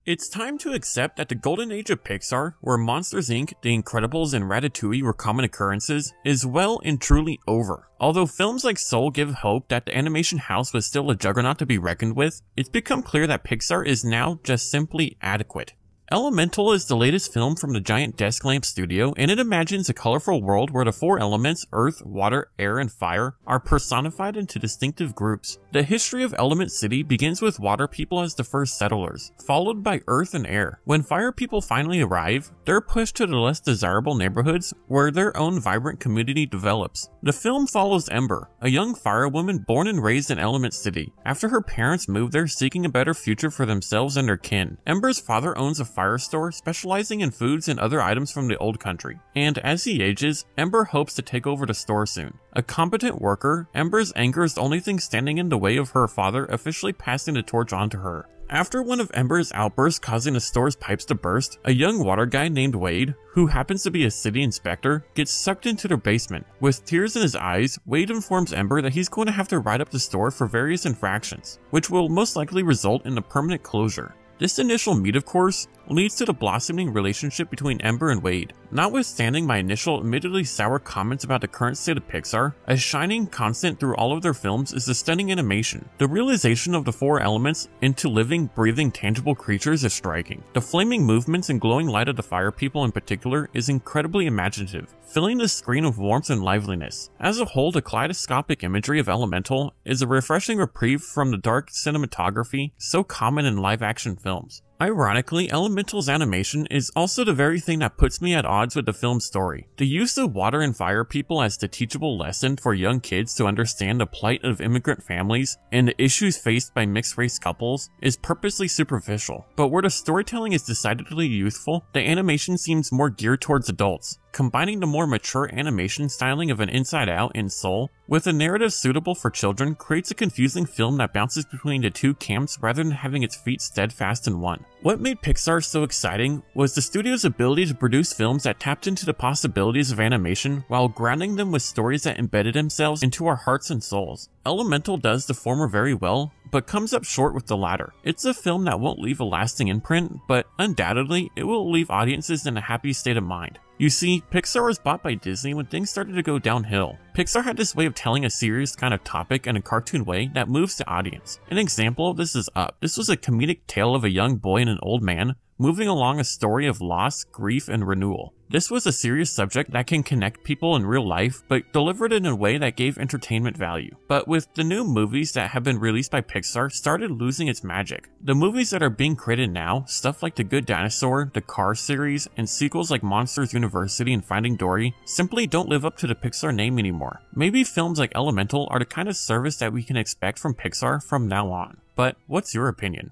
It's time to accept that the Golden Age of Pixar, where Monsters Inc., The Incredibles, and Ratatouille were common occurrences, is well and truly over. Although films like Soul give hope that the animation house was still a juggernaut to be reckoned with, it's become clear that Pixar is now just simply adequate. Elemental is the latest film from the giant desk lamp studio, and it imagines a colorful world where the four elements, earth, water, air, and fire, are personified into distinctive groups. The history of Element City begins with water people as the first settlers, followed by earth and air. When fire people finally arrive, they're pushed to the less desirable neighborhoods where their own vibrant community develops. The film follows Ember, a young firewoman born and raised in Element City, after her parents moved there seeking a better future for themselves and their kin. Ember's father owns a fire store specializing in foods and other items from the old country, and as he ages, Ember hopes to take over the store soon. A competent worker, Ember's anger is the only thing standing in the way of her father officially passing the torch on to her. After one of Ember's outbursts causing the store's pipes to burst, a young water guy named Wade, who happens to be a city inspector, gets sucked into their basement. With tears in his eyes, Wade informs Ember that he's going to have to write up the store for various infractions, which will most likely result in a permanent closure. This initial meet, of course, leads to the blossoming relationship between Ember and Wade. Notwithstanding my initial admittedly sour comments about the current state of Pixar, a shining constant through all of their films is the stunning animation. The realization of the four elements into living, breathing, tangible creatures is striking. The flaming movements and glowing light of the fire people in particular is incredibly imaginative, filling the screen with warmth and liveliness. As a whole, the kaleidoscopic imagery of Elemental is a refreshing reprieve from the dark cinematography so common in live-action films. Ironically, Elemental's animation is also the very thing that puts me at odds with the film's story. The use of water and fire people as the teachable lesson for young kids to understand the plight of immigrant families and the issues faced by mixed-race couples is purposely superficial. But where the storytelling is decidedly youthful, the animation seems more geared towards adults. Combining the more mature animation styling of an Inside Out and Soul with a narrative suitable for children creates a confusing film that bounces between the two camps rather than having its feet steadfast in one. What made Pixar so exciting was the studio's ability to produce films that tapped into the possibilities of animation while grounding them with stories that embedded themselves into our hearts and souls. Elemental does the former very well, but comes up short with the latter. It's a film that won't leave a lasting imprint, but undoubtedly it will leave audiences in a happy state of mind. You see, Pixar was bought by Disney when things started to go downhill. Pixar had this way of telling a serious kind of topic in a cartoon way that moves the audience. An example of this is Up. This was a comedic tale of a young boy and an old man moving along a story of loss, grief, and renewal. This was a serious subject that can connect people in real life, but delivered in a way that gave entertainment value. But with the new movies that have been released by Pixar started losing its magic. The movies that are being created now, stuff like The Good Dinosaur, the Cars series, and sequels like Monsters University and Finding Dory, simply don't live up to the Pixar name anymore. Maybe films like Elemental are the kind of service that we can expect from Pixar from now on. But what's your opinion?